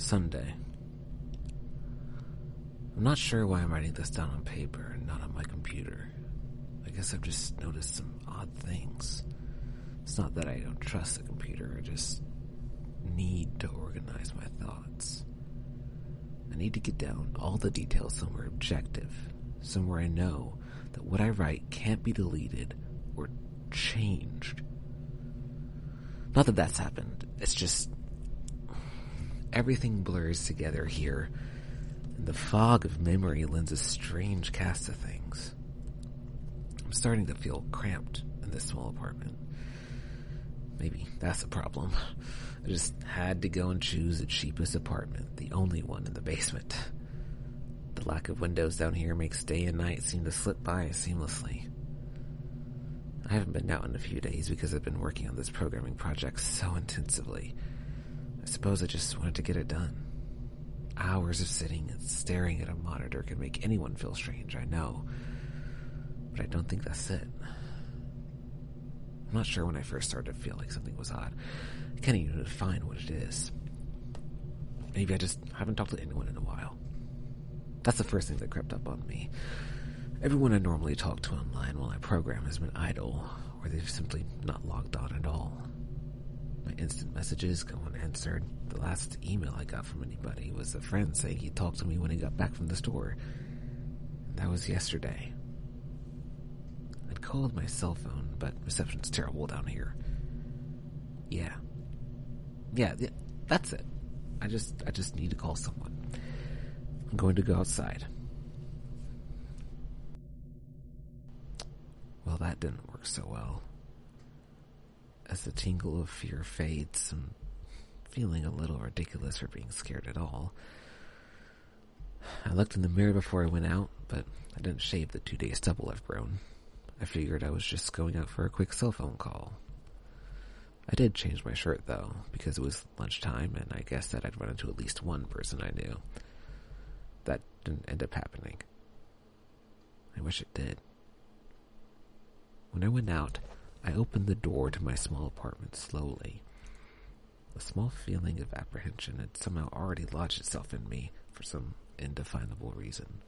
Sunday. I'm not sure why I'm writing this down on paper and not on my computer. I guess I've just noticed some odd things. It's not that I don't trust the computer, I just need to organize my thoughts. I need to get down all the details somewhere objective, somewhere I know that what I write can't be deleted or changed. Not that that's happened, it's just everything blurs together here, and the fog of memory lends a strange cast of things. I'm starting to feel cramped in this small apartment. Maybe that's the problem. I just had to go and choose the cheapest apartment, the only one in the basement. The lack of windows down here makes day and night seem to slip by seamlessly. I haven't been out in a few days because I've been working on this programming project so intensively. I suppose I just wanted to get it done. Hours of sitting and staring at a monitor can make anyone feel strange, I know. But I don't think that's it. I'm not sure when I first started to feel like something was odd. I can't even define what it is. Maybe I just haven't talked to anyone in a while. That's the first thing that crept up on me. Everyone I normally talk to online while I program has been idle, or they've simply not logged on at all. My instant messages go unanswered. The last email I got from anybody was a friend saying he'd talk to me when he got back from the store. And that was yesterday. I'd called my cell phone, but reception's terrible down here. Yeah, that's it. I just need to call someone. I'm going to go outside. Well, that didn't work so well. As the tingle of fear fades, I'm feeling a little ridiculous for being scared at all. I looked in the mirror before I went out, but I didn't shave the 2-day stubble I've grown. I figured I was just going out for a quick cell phone call. I did change my shirt, though, because it was lunchtime, and I guessed that I'd run into at least one person I knew. That didn't end up happening. I wish it did. When I went out, I opened the door to my small apartment slowly. A small feeling of apprehension had somehow already lodged itself in me for some indefinable reason.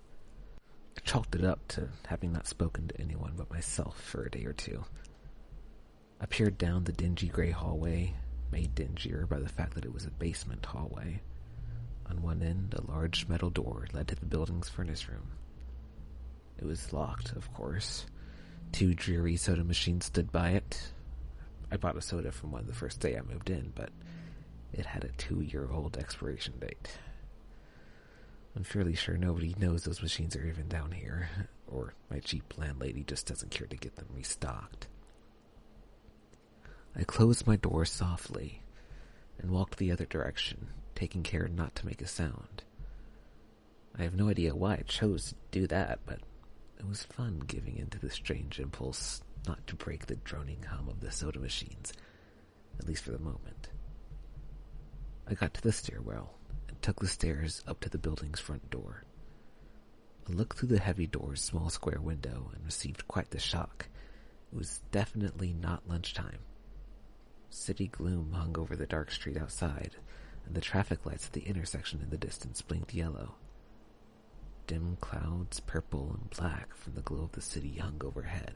I chalked it up to having not spoken to anyone but myself for a day or two. I peered down the dingy gray hallway, made dingier by the fact that it was a basement hallway. On one end, a large metal door led to the building's furnace room. It was locked, of course. 2 dreary soda machines stood by it. I bought a soda from one the first day I moved in, but it had a 2-year-old expiration date. I'm fairly sure nobody knows those machines are even down here, or my cheap landlady just doesn't care to get them restocked. I closed my door softly and walked the other direction, taking care not to make a sound. I have no idea why I chose to do that, but it was fun giving in to the strange impulse not to break the droning hum of the soda machines, at least for the moment. I got to the stairwell and took the stairs up to the building's front door. I looked through the heavy door's small square window and received quite the shock. It was definitely not lunchtime. City gloom hung over the dark street outside, and the traffic lights at the intersection in the distance blinked yellow. Dim clouds, purple and black from the glow of the city, hung overhead.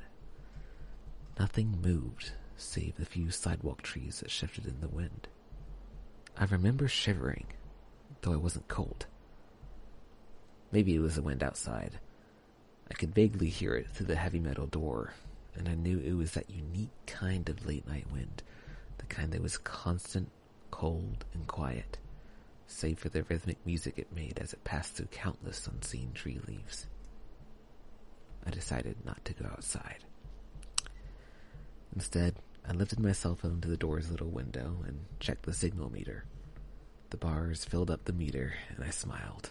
Nothing moved, save the few sidewalk trees that shifted in the wind. I remember shivering, though I wasn't cold. Maybe it was the wind outside. I could vaguely hear it through the heavy metal door, and I knew it was that unique kind of late-night wind, the kind that was constant, cold, and quiet, save for the rhythmic music it made as it passed through countless unseen tree leaves. I decided not to go outside. Instead, I lifted my cell phone to the door's little window and checked the signal meter. The bars filled up the meter, and I smiled.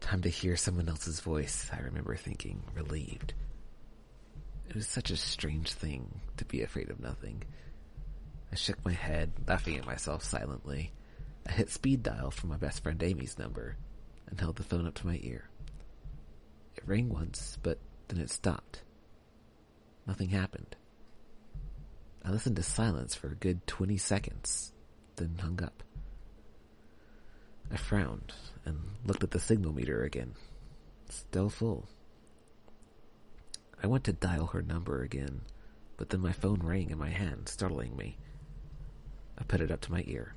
Time to hear someone else's voice, I remember thinking, relieved. It was such a strange thing to be afraid of nothing. I shook my head, laughing at myself silently. I hit speed dial for my best friend Amy's number and held the phone up to my ear. It rang once, but then it stopped. Nothing happened. I listened to silence for a good 20 seconds, then hung up. I frowned and looked at the signal meter again. Still full. I went to dial her number again, but then my phone rang in my hand, startling me. I put it up to my ear.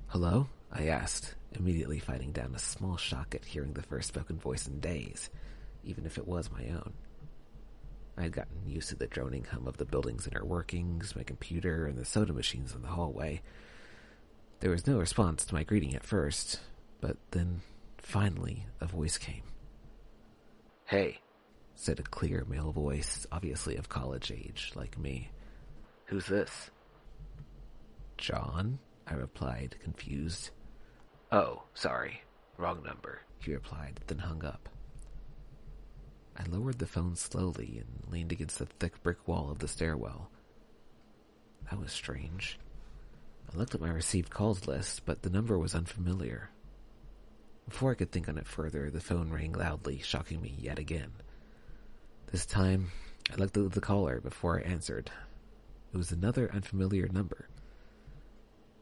"Hello?" I asked, immediately fighting down a small shock at hearing the first spoken voice in days, even if it was my own. I had gotten used to the droning hum of the building's inner workings, my computer, and the soda machines in the hallway. There was no response to my greeting at first, but then, finally, a voice came. "Hey," said a clear male voice, obviously of college age, like me. "Who's this?" "John," I replied, confused. "Oh, sorry. Wrong number," he replied, then hung up. I lowered the phone slowly and leaned against the thick brick wall of the stairwell. That was strange. I looked at my received calls list, but the number was unfamiliar. Before I could think on it further, the phone rang loudly, shocking me yet again. This time, I looked at the caller before I answered. It was another unfamiliar number.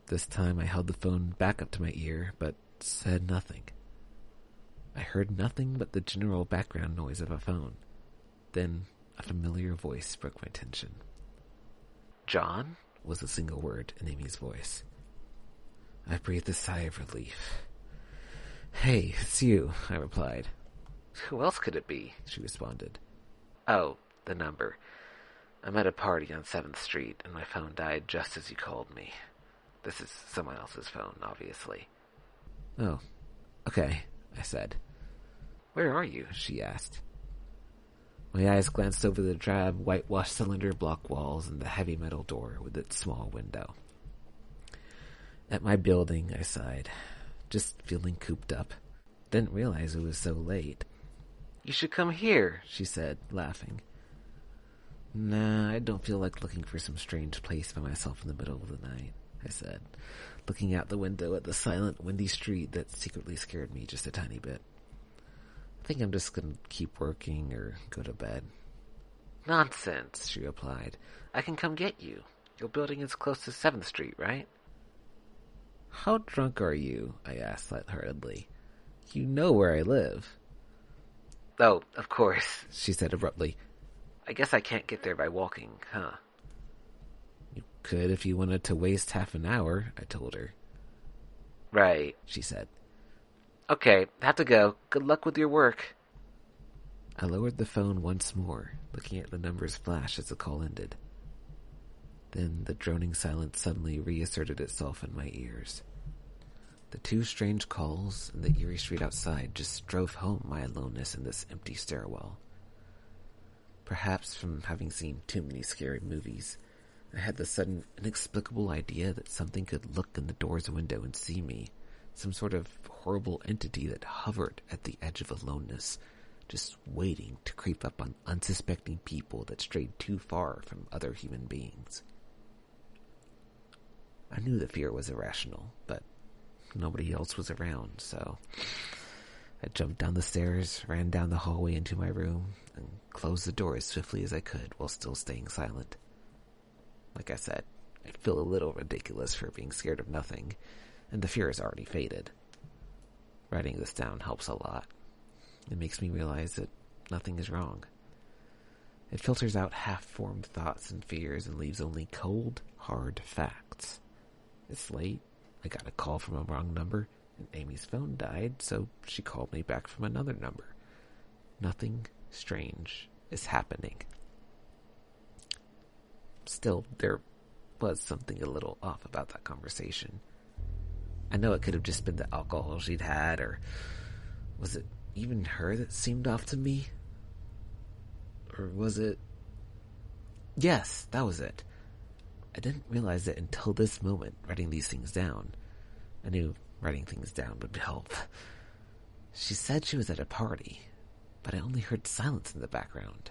This time I held the phone back up to my ear, but said nothing. I heard nothing but the general background noise of a phone. Then a familiar voice broke my tension. "John?" was a single word in Amy's voice. I breathed a sigh of relief. "Hey, it's you," I replied. "Who else could it be?" she responded. "Oh, the number. I'm at a party on 7th Street, and my phone died just as you called me. This is someone else's phone, obviously." "Oh, okay," I said. "Where are you?" she asked. My eyes glanced over the drab, whitewashed cylinder block walls and the heavy metal door with its small window. "At my building," I sighed. "Just feeling cooped up. Didn't realize it was so late." "You should come here," she said, laughing. "Nah, I don't feel like looking for some strange place by myself in the middle of the night," I said, looking out the window at the silent, windy street that secretly scared me just a tiny bit. "I think I'm just going to keep working or go to bed." "Nonsense," she replied. "I can come get you. Your building is close to 7th Street, right?" "How drunk are you?" I asked lightheartedly. "You know where I live." "Oh, of course," she said abruptly. "I guess I can't get there by walking, huh?" "You could if you wanted to waste half an hour," I told her. "Right," she said. "Okay, have to go. Good luck with your work." I lowered the phone once more, looking at the numbers flash as the call ended. Then the droning silence suddenly reasserted itself in my ears. The two strange calls and the eerie street outside just drove home my aloneness in this empty stairwell. Perhaps from having seen too many scary movies, I had the sudden, inexplicable idea that something could look in the door's window and see me, some sort of horrible entity that hovered at the edge of aloneness, just waiting to creep up on unsuspecting people that strayed too far from other human beings. I knew the fear was irrational, but nobody else was around, so I jumped down the stairs, ran down the hallway into my room, and closed the door as swiftly as I could while still staying silent. Like I said, I feel a little ridiculous for being scared of nothing, and the fear has already faded. Writing this down helps a lot. It makes me realize that nothing is wrong. It filters out half-formed thoughts and fears and leaves only cold, hard facts. It's late. I got a call from a wrong number, and Amy's phone died, so she called me back from another number. Nothing strange is happening. Still, there was something a little off about that conversation. I know it could have just been the alcohol she'd had, or was it even her that seemed off to me? Or was it... Yes, that was it. I didn't realize it until this moment, writing these things down. I knew writing things down would help. She said she was at a party, but I only heard silence in the background.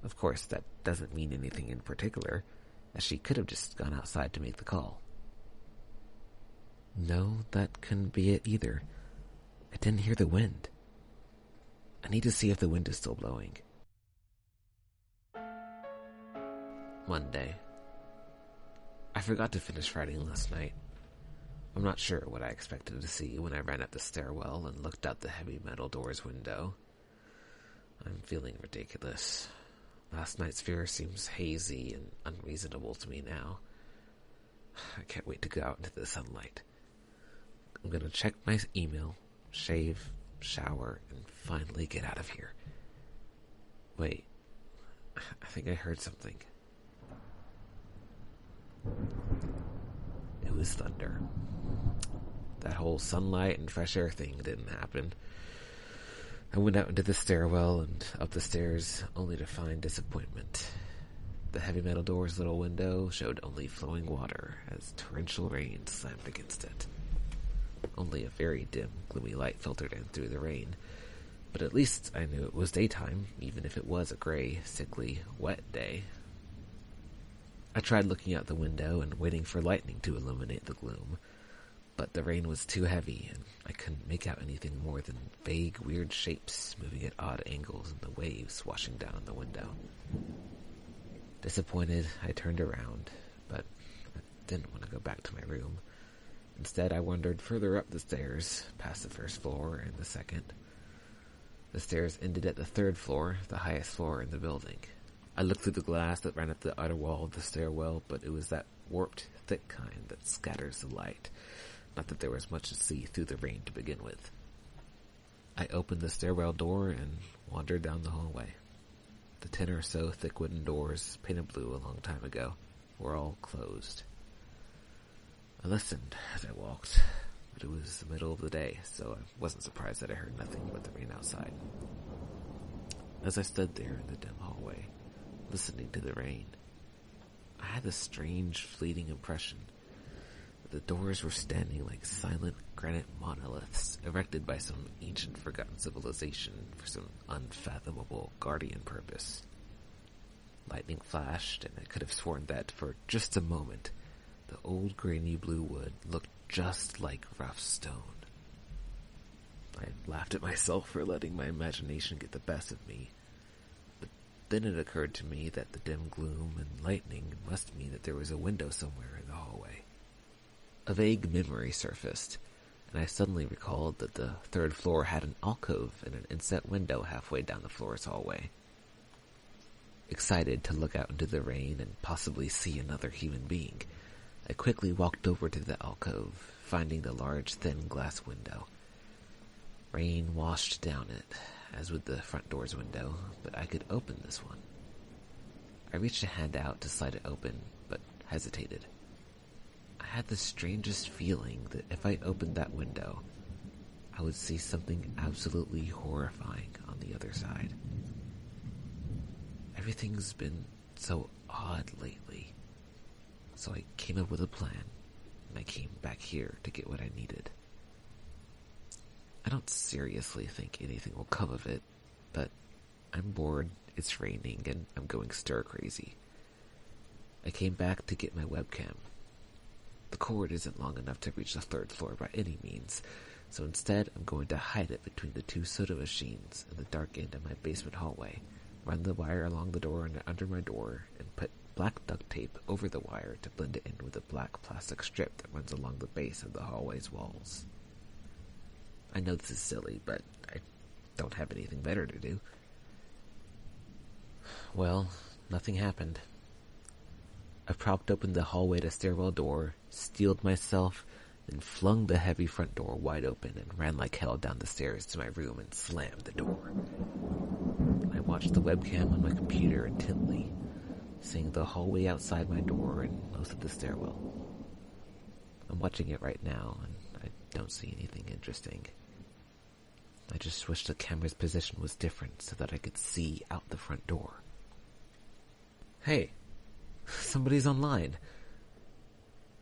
Of course, that doesn't mean anything in particular, as she could have just gone outside to make the call. No, that couldn't be it either. I didn't hear the wind. I need to see if the wind is still blowing. Monday. I forgot to finish writing last night. I'm not sure what I expected to see when I ran up the stairwell and looked out the heavy metal door's window. I'm feeling ridiculous. Last night's fear seems hazy and unreasonable to me now. I can't wait to go out into the sunlight. I'm gonna check my email, shave, shower, and finally get out of here. Wait, I think I heard something. It was thunder. That whole sunlight and fresh air thing didn't happen. I went out into the stairwell and up the stairs, only to find disappointment. The heavy metal door's little window showed only flowing water as torrential rain slammed against it. Only a very dim, gloomy light filtered in through the rain, but at least I knew it was daytime, even if it was a gray, sickly, wet day. I tried looking out the window and waiting for lightning to illuminate the gloom, but the rain was too heavy, and I couldn't make out anything more than vague, weird shapes moving at odd angles and the waves washing down on the window. Disappointed, I turned around, but I didn't want to go back to my room. Instead, I wandered further up the stairs, past the first floor and the second. The stairs ended at the third floor, the highest floor in the building. I looked through the glass that ran up the outer wall of the stairwell, but it was that warped, thick kind that scatters the light. Not that there was much to see through the rain to begin with. I opened the stairwell door and wandered down the hallway. The 10 or so thick wooden doors, painted blue a long time ago, were all closed. I listened as I walked, but it was the middle of the day, so I wasn't surprised that I heard nothing but the rain outside. As I stood there in the dim hallway, listening to the rain, I had this strange, fleeting impression that the doors were standing like silent granite monoliths erected by some ancient forgotten civilization for some unfathomable guardian purpose. Lightning flashed, and I could have sworn that for just a moment the old grainy blue wood looked just like rough stone. I laughed at myself for letting my imagination get the best of me. But then it occurred to me that the dim gloom and lightning must mean that there was a window somewhere in the hallway. A vague memory surfaced, and I suddenly recalled that the third floor had an alcove and an inset window halfway down the floor's hallway. Excited to look out into the rain and possibly see another human being, I quickly walked over to the alcove, finding the large, thin glass window. Rain washed down it, as with the front door's window, but I could open this one. I reached a hand out to slide it open, but hesitated. I had the strangest feeling that if I opened that window, I would see something absolutely horrifying on the other side. Everything's been so odd lately. So I came up with a plan, and I came back here to get what I needed. I don't seriously think anything will come of it, but I'm bored, it's raining, and I'm going stir-crazy. I came back to get my webcam. The cord isn't long enough to reach the third floor by any means, so instead I'm going to hide it between the 2 soda machines in the dark end of my basement hallway, run the wire along the door and under my door, and put black duct tape over the wire to blend it in with a black plastic strip that runs along the base of the hallway's walls. I know this is silly, but I don't have anything better to do. Well, nothing happened. I propped open the hallway to stairwell door, steeled myself, and flung the heavy front door wide open and ran like hell down the stairs to my room and slammed the door. I watched the webcam on my computer intently, seeing the hallway outside my door and most of the stairwell. I'm watching it right now, and I don't see anything interesting. I just wish the camera's position was different so that I could see out the front door. Hey, somebody's online.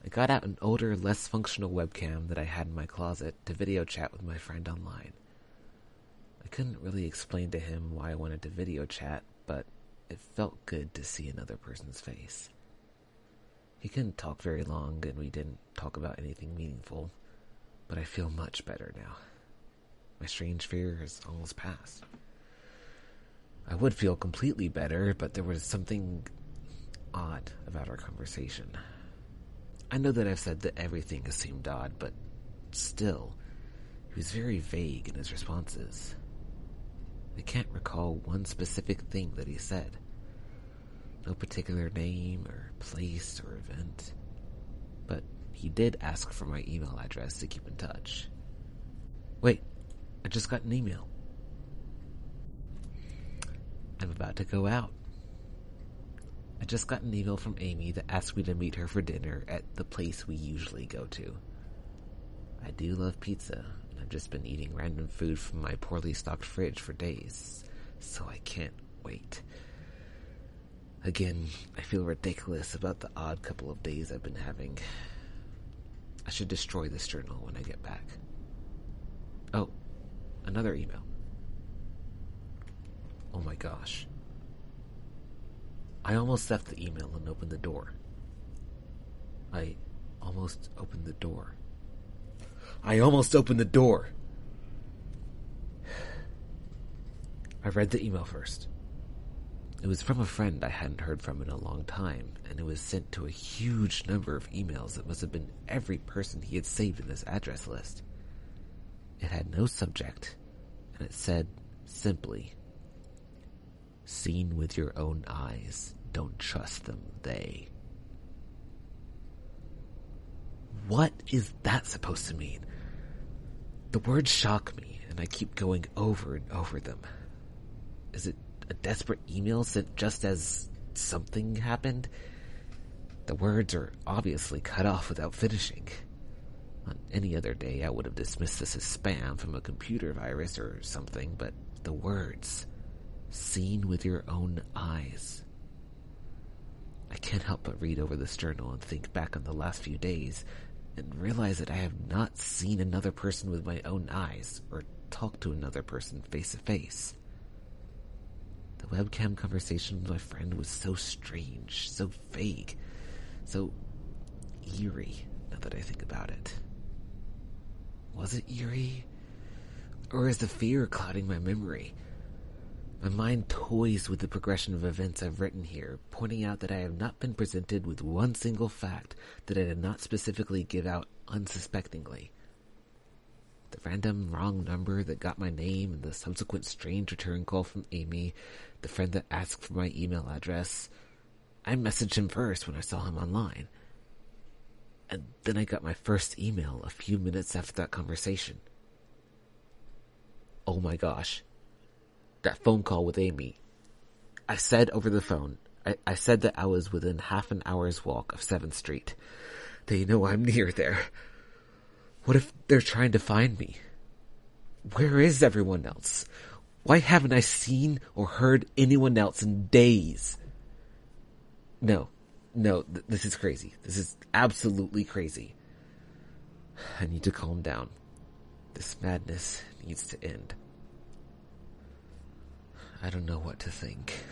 I got out an older, less functional webcam that I had in my closet to video chat with my friend online. I couldn't really explain to him why I wanted to video chat, but it felt good to see another person's face. He couldn't talk very long, and we didn't talk about anything meaningful, but I feel much better now. My strange fear has almost passed. I would feel completely better, but there was something odd about our conversation. I know that I've said that everything has seemed odd, but still, he was very vague in his responses. I can't recall one specific thing that he said. No particular name or place or event. But he did ask for my email address to keep in touch. Wait, I just got an email. I'm about to go out. I just got an email from Amy that asked me to meet her for dinner at the place we usually go to. I do love pizza, and I've just been eating random food from my poorly stocked fridge for days, so I can't wait. Again, I feel ridiculous about the odd couple of days I've been having. I should destroy this journal when I get back. Oh, another email. Oh my gosh. I almost left the email and opened the door. I almost opened the door. I read the email first. It was from a friend I hadn't heard from in a long time, and it was sent to a huge number of emails that must have been every person he had saved in this address list. It had no subject, and it said, simply, "Seen with your own eyes. Don't trust them, they." What is that supposed to mean? The words shock me, and I keep going over and over them. Is it a desperate email sent just as something happened? The words are obviously cut off without finishing. On any other day, I would have dismissed this as spam from a computer virus or something, but the words, "Seen with your own eyes." I can't help but read over this journal and think back on the last few days and realize that I have not seen another person with my own eyes or talked to another person face to face. The webcam conversation with my friend was so strange, so vague, so eerie, now that I think about it. Was it eerie? Or is the fear clouding my memory? My mind toys with the progression of events I've written here, pointing out that I have not been presented with one single fact that I did not specifically give out unsuspectingly. The random wrong number that got my name and the subsequent strange return call from Amy, the friend that asked for my email address. I messaged him first when I saw him online. And then I got my first email a few minutes after that conversation. Oh my gosh. That phone call with Amy. I said over the phone, I said that I was within half an hour's walk of 7th Street. They know I'm near there. What if they're trying to find me? Where is everyone else? Why haven't I seen or heard anyone else in days? No, this is crazy. This is absolutely crazy. I need to calm down. This madness needs to end. I don't know what to think.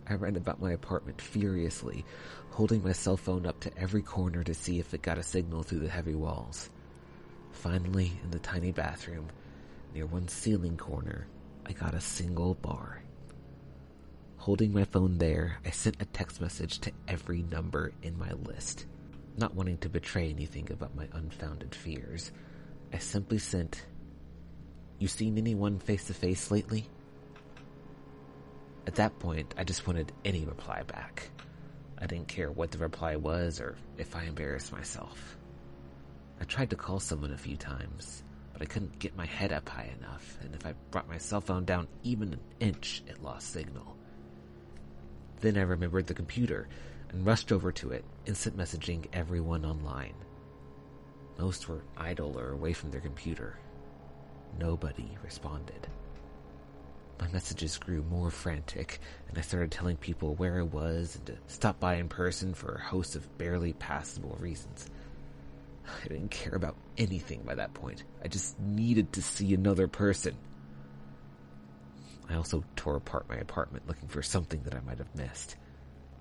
I ran about my apartment furiously, holding my cell phone up to every corner to see if it got a signal through the heavy walls. Finally, in the tiny bathroom, near one ceiling corner, I got a single bar. Holding my phone there, I sent a text message to every number in my list. Not wanting to betray anything about my unfounded fears, I simply sent, "You seen anyone face to face lately?" At that point, I just wanted any reply back. I didn't care what the reply was or if I embarrassed myself. I tried to call someone a few times, but I couldn't get my head up high enough, and if I brought my cell phone down even an inch, it lost signal. Then I remembered the computer and rushed over to it, instant messaging everyone online. Most were idle or away from their computer. Nobody responded. My messages grew more frantic, and I started telling people where I was and to stop by in person for a host of barely passable reasons. I didn't care about anything by that point. I just needed to see another person. I also tore apart my apartment looking for something that I might have missed.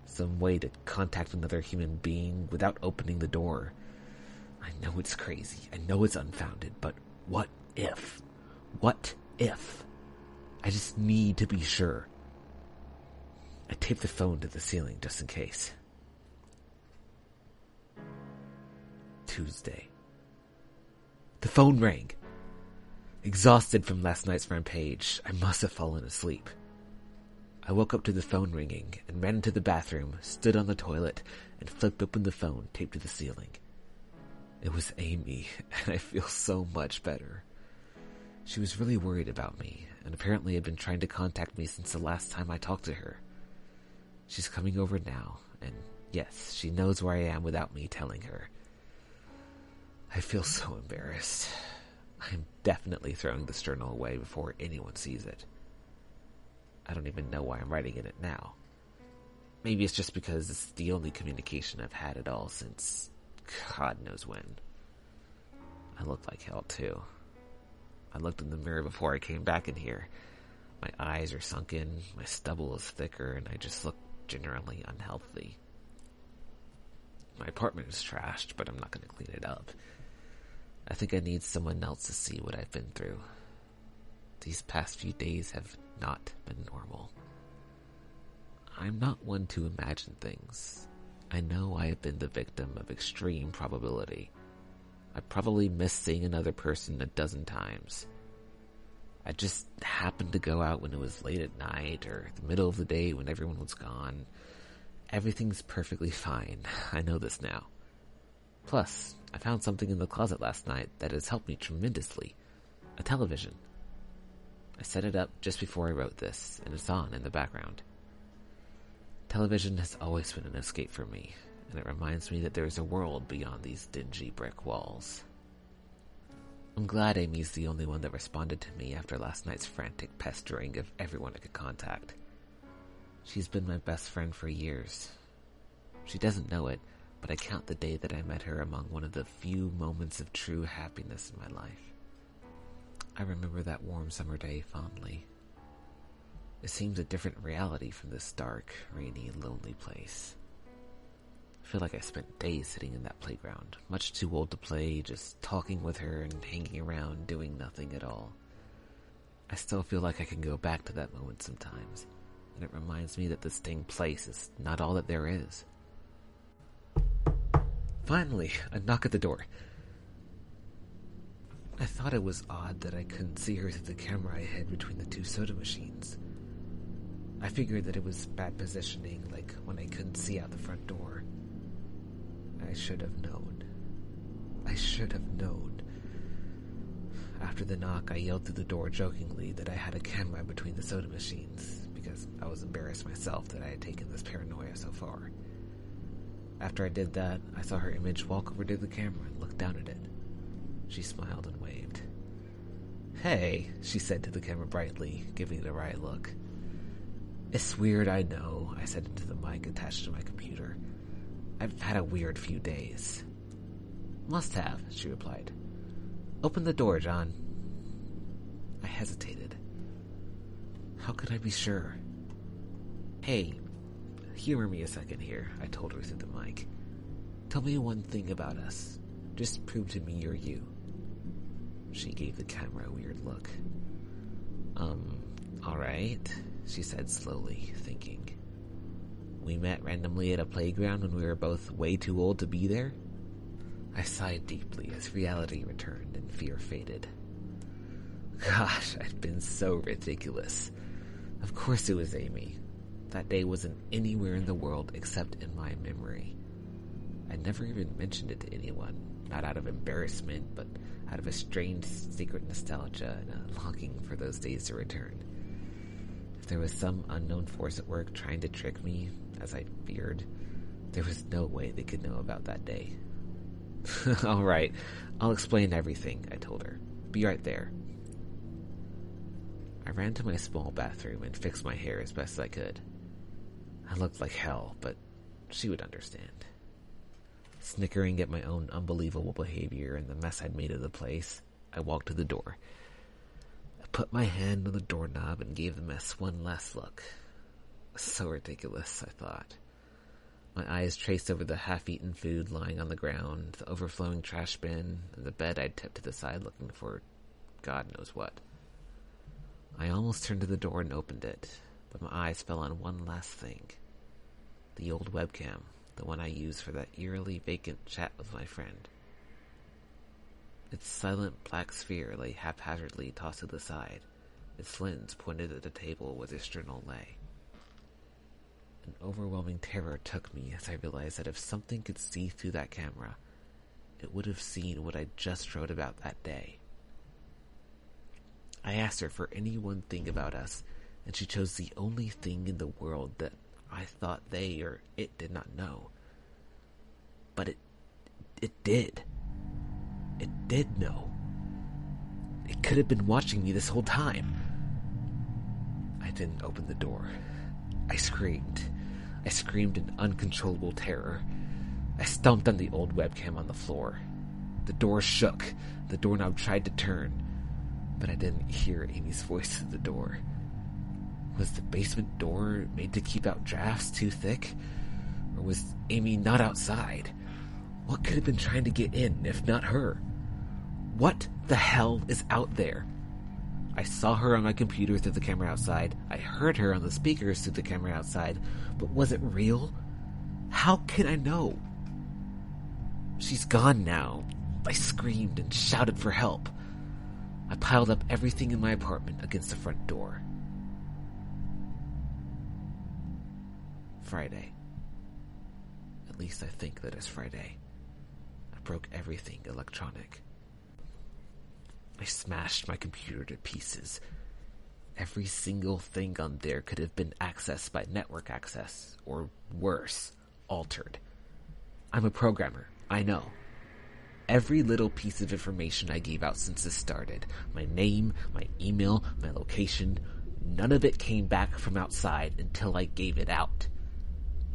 Some way to contact another human being without opening the door. I know it's crazy. I know it's unfounded, but what if? What if? I just need to be sure. I taped the phone to the ceiling just in case. Tuesday. The phone rang. Exhausted from last night's rampage, I must have fallen asleep. I woke up to the phone ringing and ran into the bathroom, stood on the toilet, and flipped open the phone taped to the ceiling. It was Amy, and I feel so much better. She was really worried about me, and apparently had been trying to contact me since the last time I talked to her. She's coming over now, and yes, she knows where I am without me telling her. I feel so embarrassed. I'm definitely throwing this journal away before anyone sees it. I don't even know why I'm writing in it now. Maybe it's just because it's the only communication I've had at all since God knows when. I look like hell too. I looked in the mirror before I came back in here. My eyes are sunken, my stubble is thicker, and I just look generally unhealthy. My apartment is trashed, but I'm not going to clean it up. I think I need someone else to see what I've been through. These past few days have not been normal. I'm not one to imagine things. I know I have been the victim of extreme probability. I probably missed seeing another person a dozen times. I just happened to go out when it was late at night or the middle of the day when everyone was gone. Everything's perfectly fine. I know this now. Plus, I found something in the closet last night that has helped me tremendously. A television. I set it up just before I wrote this, and it's on in the background. Television has always been an escape for me, and it reminds me that there is a world beyond these dingy brick walls. I'm glad Amy's the only one that responded to me after last night's frantic pestering of everyone I could contact. She's been my best friend for years. She doesn't know it, but I count the day that I met her among one of the few moments of true happiness in my life. I remember that warm summer day fondly. It seems a different reality from this dark, rainy, lonely place. I feel like I spent days sitting in that playground, much too old to play, just talking with her and hanging around, doing nothing at all. I still feel like I can go back to that moment sometimes, and it reminds me that this dang place is not all that there is. Finally, a knock at the door. I thought it was odd that I couldn't see her through the camera I had between the two soda machines. I figured that it was bad positioning, like when I couldn't see out the front door. I should have known. I should have known. After the knock, I yelled through the door jokingly that I had a camera between the soda machines, because I was embarrassed myself that I had taken this paranoia so far. After I did that, I saw her image walk over to the camera and look down at it. She smiled and waved. "Hey," she said to the camera brightly, giving it a wry look. "It's weird, I know," I said into the mic attached to my computer. "I've had a weird few days." "Must have," she replied. "Open the door, John." I hesitated. How could I be sure? "Hey, humor me a second here," I told her through the mic. "Tell me one thing about us. Just prove to me you're you." She gave the camera a weird look. Alright," she said slowly, thinking. "We met randomly at a playground when we were both way too old to be there?" I sighed deeply as reality returned and fear faded. Gosh, I'd been so ridiculous. Of course it was Amy. That day wasn't anywhere in the world except in my memory. I never even mentioned it to anyone, not out of embarrassment, but out of a strange secret nostalgia and a longing for those days to return. If there was some unknown force at work trying to trick me, as I feared, there was no way they could know about that day. "Alright, I'll explain everything," I told her. "Be right there." I ran to my small bathroom and fixed my hair as best I could. I looked like hell, but she would understand. Snickering at my own unbelievable behavior and the mess I'd made of the place, I walked to the door. I put my hand on the doorknob and gave the mess one last look. So ridiculous, I thought. My eyes traced over the half-eaten food lying on the ground, the overflowing trash bin, and the bed I'd tipped to the side looking for God knows what. I almost turned to the door and opened it, but my eyes fell on one last thing. The old webcam, the one I used for that eerily vacant chat with my friend. Its silent black sphere lay haphazardly tossed to the side, its lens pointed at the table where the journal lay. An overwhelming terror took me as I realized that if something could see through that camera, it would have seen what I just wrote about that day. I asked her for any one thing about us, and she chose the only thing in the world that I thought they or it did not know. But it did. It did know. It could have been watching me this whole time. I didn't open the door. I screamed. I screamed in uncontrollable terror. I stomped on the old webcam on the floor. The door shook. The doorknob tried to turn, but I didn't hear Amy's voice through the door. Was the basement door made to keep out drafts too thick? Or was Amy not outside? What could have been trying to get in, if not her? What the hell is out there? I saw her on my computer through the camera outside. I heard her on the speakers through the camera outside. But was it real? How can I know? She's gone now. I screamed and shouted for help. I piled up everything in my apartment against the front door. Friday. At least I think that it's Friday. I broke everything electronic. I smashed my computer to pieces. Every single thing on there could have been accessed by network access, or worse, altered. I'm a programmer, I know. Every little piece of information I gave out since this started, my name, my email, my location, none of it came back from outside until I gave it out.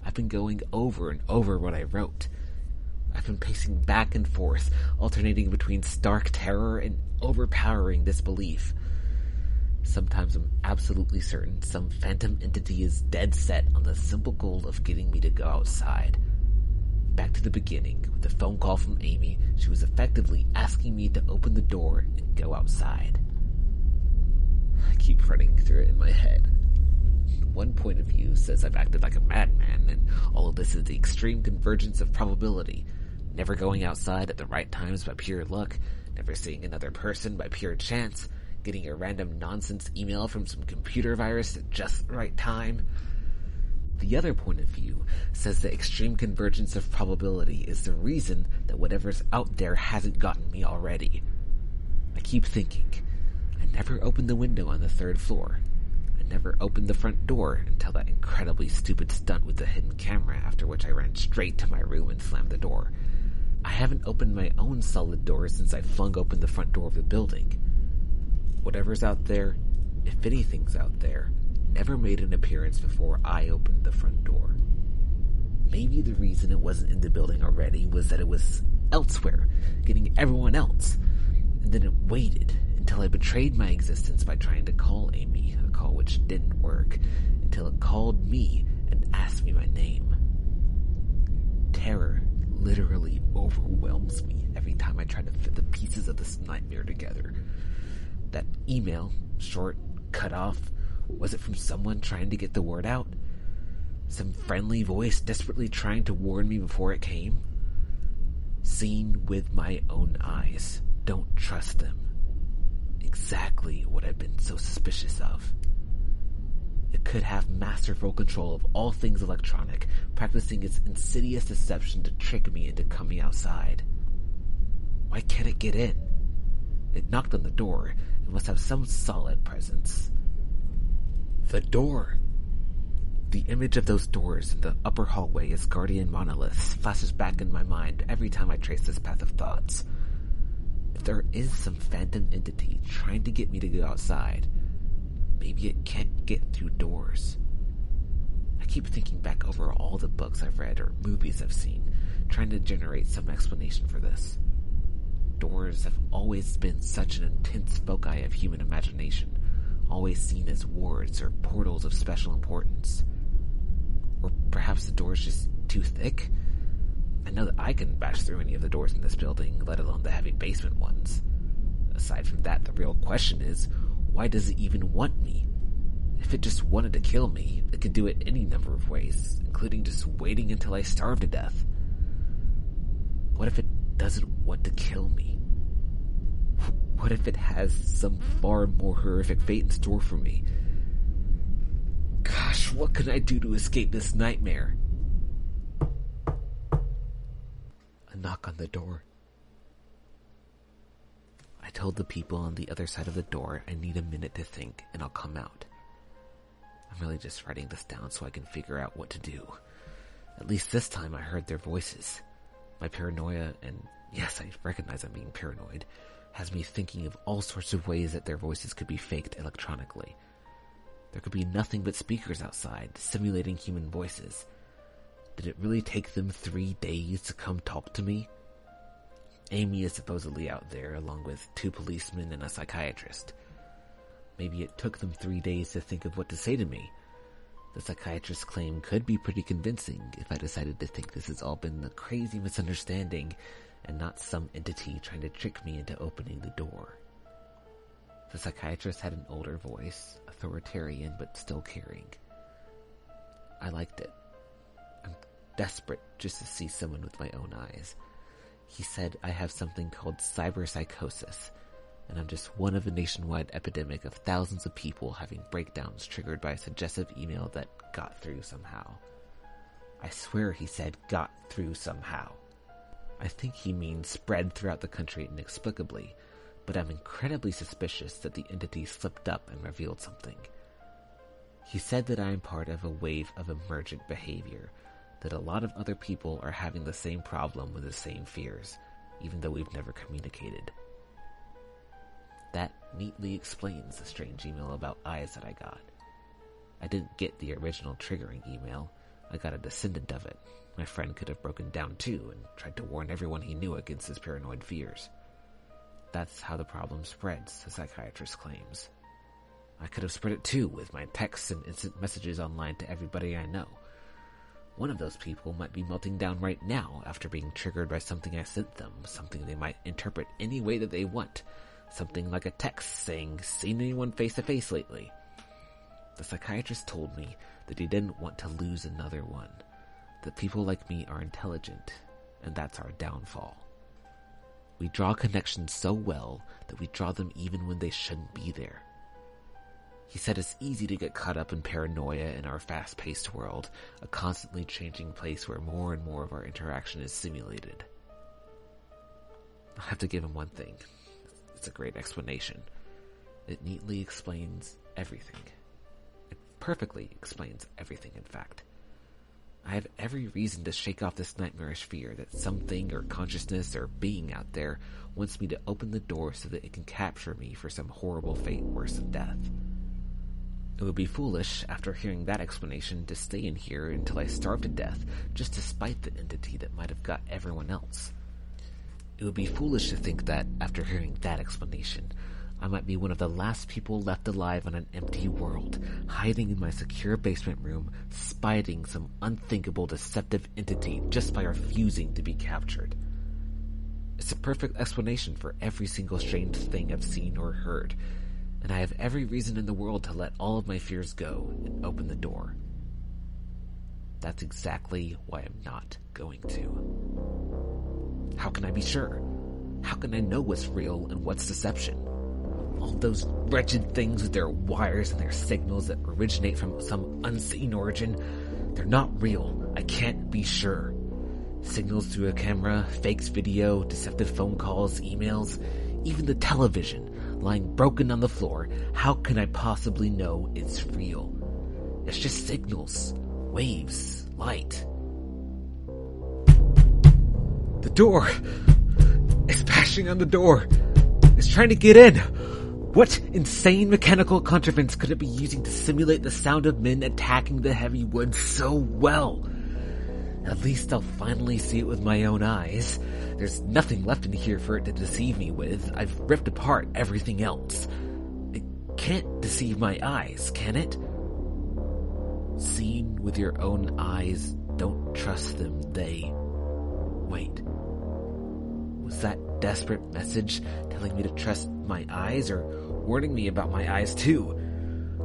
I've been going over and over what I wrote. I've been pacing back and forth, alternating between stark terror and overpowering disbelief. Sometimes I'm absolutely certain some phantom entity is dead set on the simple goal of getting me to go outside. Back to the beginning, with the phone call from Amy, she was effectively asking me to open the door and go outside. I keep running through it in my head. One point of view says I've acted like a madman, and all of this is the extreme convergence of probability. Never going outside at the right times by pure luck, never seeing another person by pure chance, getting a random nonsense email from some computer virus at just the right time. The other point of view says the extreme convergence of probability is the reason that whatever's out there hasn't gotten me already. I keep thinking, I never opened the window on the 3rd floor. I never opened the front door until that incredibly stupid stunt with the hidden camera, after which I ran straight to my room and slammed the door. I haven't opened my own solid door since I flung open the front door of the building. Whatever's out there, if anything's out there, never made an appearance before I opened the front door. Maybe the reason it wasn't in the building already was that it was elsewhere, getting everyone else, and then it waited until I betrayed my existence by trying to call Amy, a call which didn't work, until it called me and asked me my name. Terror literally overwhelms me every time I try to fit the pieces of this nightmare together. That email, short, cut off, was it from someone trying to get the word out? Some friendly voice desperately trying to warn me before it came? Seen with my own eyes. Don't trust them. Exactly what I've been so suspicious of. It could have masterful control of all things electronic, practicing its insidious deception to trick me into coming outside. Why can't it get in? It knocked on the door. It must have some solid presence. The door! The image of those doors in the upper hallway as guardian monoliths flashes back in my mind every time I trace this path of thoughts. If there is some phantom entity trying to get me to go outside, maybe it can't get through doors. I keep thinking back over all the books I've read or movies I've seen, trying to generate some explanation for this. Doors have always been such an intense foci of human imagination, always seen as wards or portals of special importance. Or perhaps the door's just too thick? I know that I can bash through any of the doors in this building, let alone the heavy basement ones. Aside from that, the real question is, why does it even want me? If it just wanted to kill me, it could do it any number of ways, including just waiting until I starve to death. What if it doesn't want to kill me? What if it has some far more horrific fate in store for me? Gosh, what can I do to escape this nightmare? A knock on the door. I told the people on the other side of the door I need a minute to think and I'll come out. I'm really just writing this down so I can figure out what to do. At least this time I heard their voices. My paranoia, and yes, I recognize I'm being paranoid, has me thinking of all sorts of ways that their voices could be faked electronically. There could be nothing but speakers outside, simulating human voices. Did it really take them 3 days to come talk to me? Amy is supposedly out there, along with 2 policemen and a psychiatrist. Maybe it took them 3 days to think of what to say to me. The psychiatrist's claim could be pretty convincing if I decided to think this has all been a crazy misunderstanding and not some entity trying to trick me into opening the door. The psychiatrist had an older voice, authoritarian but still caring. I liked it. I'm desperate just to see someone with my own eyes. He said I have something called cyberpsychosis, and I'm just one of a nationwide epidemic of thousands of people having breakdowns triggered by a suggestive email that got through somehow. I swear he said got through somehow. I think he means spread throughout the country inexplicably, but I'm incredibly suspicious that the entity slipped up and revealed something. He said that I am part of a wave of emergent behavior, that a lot of other people are having the same problem with the same fears, even though we've never communicated. That neatly explains the strange email about eyes that I got. I didn't get the original triggering email. I got a descendant of it. My friend could have broken down too and tried to warn everyone he knew against his paranoid fears. That's how the problem spreads, the psychiatrist claims. I could have spread it too with my texts and instant messages online to everybody I know. One of those people might be melting down right now after being triggered by something I sent them, something they might interpret any way that they want, something like a text saying, "Seen anyone face to face lately?" The psychiatrist told me that he didn't want to lose another one, that people like me are intelligent, and that's our downfall. We draw connections so well that we draw them even when they shouldn't be there. He said it's easy to get caught up in paranoia in our fast-paced world, a constantly changing place where more and more of our interaction is simulated. I have to give him one thing. It's a great explanation. It neatly explains everything. It perfectly explains everything, in fact. I have every reason to shake off this nightmarish fear that something or consciousness or being out there wants me to open the door so that it can capture me for some horrible fate worse than death. It would be foolish, after hearing that explanation, to stay in here until I starve to death just to spite the entity that might have got everyone else. It would be foolish to think that, after hearing that explanation, I might be one of the last people left alive on an empty world, hiding in my secure basement room, spiting some unthinkable deceptive entity just by refusing to be captured. It's a perfect explanation for every single strange thing I've seen or heard, and I have every reason in the world to let all of my fears go and open the door. That's exactly why I'm not going to. How can I be sure? How can I know what's real and what's deception? All those wretched things with their wires and their signals that originate from some unseen origin, they're not real. I can't be sure. Signals through a camera, fakes video, deceptive phone calls, emails, even the television lying broken on the floor. How can I possibly know it's real? It's just signals, waves, light. The door! It's bashing on the door! It's trying to get in! What insane mechanical contrivance could it be using to simulate the sound of men attacking the heavy wood so well? At least I'll finally see it with my own eyes. There's nothing left in here for it to deceive me with. I've ripped apart everything else. It can't deceive my eyes, can it? Seen with your own eyes, don't trust them, they... Wait. Was that desperate message telling me to trust my eyes, or warning me about my eyes too?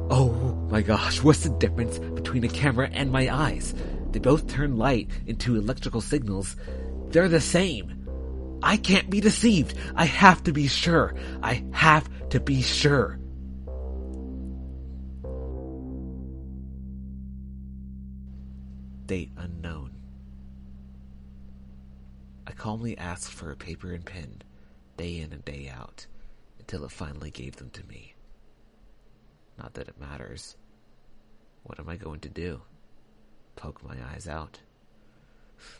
Oh my gosh, what's the difference between a camera and my eyes? They both turn light into electrical signals. They're the same. I can't be deceived. I have to be sure. I have to be sure. Date unknown. I calmly asked for a paper and pen, day in and day out, until it finally gave them to me. Not that it matters. What am I going to do? Poke my eyes out?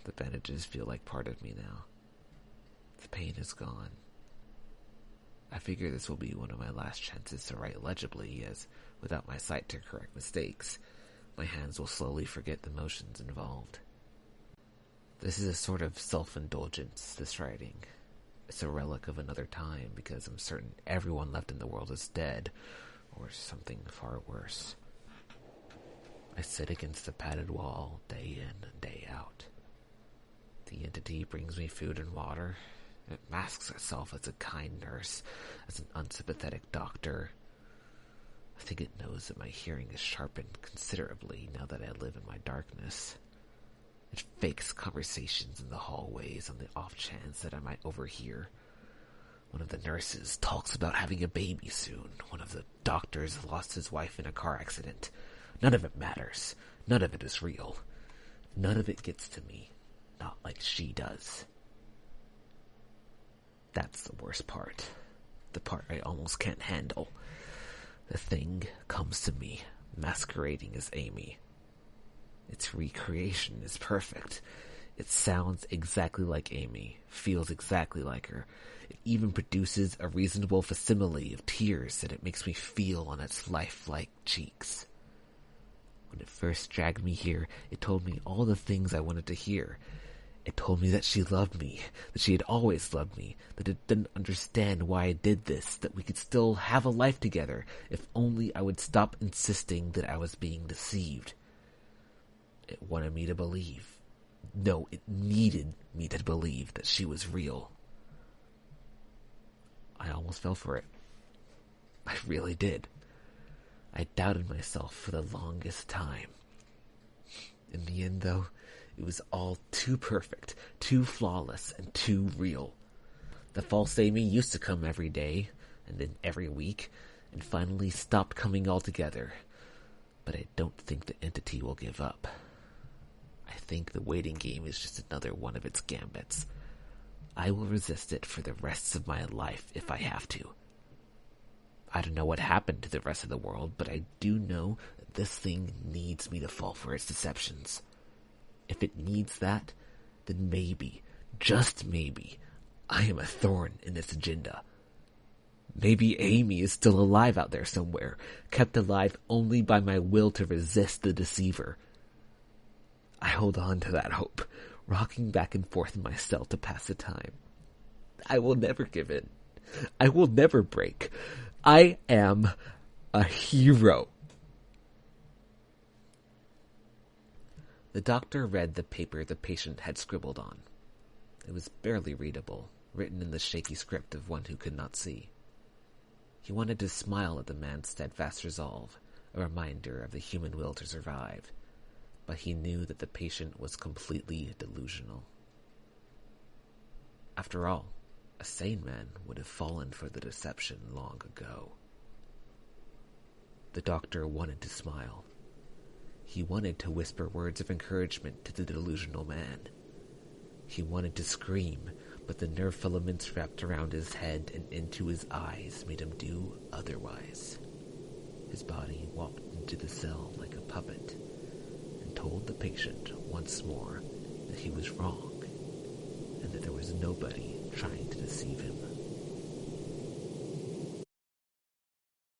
The bandages feel like part of me now. The pain is gone. I figure this will be one of my last chances to write legibly, as without my sight to correct mistakes, my hands will slowly forget the motions involved. This is a sort of self-indulgence, this writing. It's a relic of another time, because I'm certain everyone left in the world is dead, or something far worse. I sit against the padded wall, day in and day out. The entity brings me food and water. It masks itself as a kind nurse, as an unsympathetic doctor. I think it knows that my hearing is sharpened considerably now that I live in my darkness. It fakes conversations in the hallways on the off chance that I might overhear. One of the nurses talks about having a baby soon. One of the doctors lost his wife in a car accident. None of it matters. None of it is real. None of it gets to me. Not like she does. That's the worst part. The part I almost can't handle. The thing comes to me, masquerading as Amy. Its recreation is perfect. It sounds exactly like Amy, feels exactly like her. It even produces a reasonable facsimile of tears that it makes me feel on its lifelike cheeks. When it first dragged me here, it told me all the things I wanted to hear. It told me that she loved me, that she had always loved me, that it didn't understand why I did this, that we could still have a life together, if only I would stop insisting that I was being deceived. It wanted me to believe. No, it needed me to believe that she was real. I almost fell for it. I really did. I doubted myself for the longest time. In the end, though, it was all too perfect, too flawless, and too real. The false Amy used to come every day, and then every week, and finally stopped coming altogether. But I don't think the entity will give up. I think the waiting game is just another one of its gambits. I will resist it for the rest of my life if I have to. I don't know what happened to the rest of the world, but I do know that this thing needs me to fall for its deceptions. If it needs that, then maybe, just maybe, I am a thorn in its agenda. Maybe Amy is still alive out there somewhere, kept alive only by my will to resist the deceiver. I hold on to that hope, rocking back and forth in my cell to pass the time. I will never give in. I will never break. I am a hero. The doctor read the paper the patient had scribbled on. It was barely readable, written in the shaky script of one who could not see. He wanted to smile at the man's steadfast resolve, a reminder of the human will to survive, but he knew that the patient was completely delusional. After all, a sane man would have fallen for the deception long ago. The doctor wanted to smile. He wanted to whisper words of encouragement to the delusional man. He wanted to scream, but the nerve filaments wrapped around his head and into his eyes made him do otherwise. His body walked into the cell like a puppet and told the patient once more that he was wrong and that there was nobody trying to deceive him.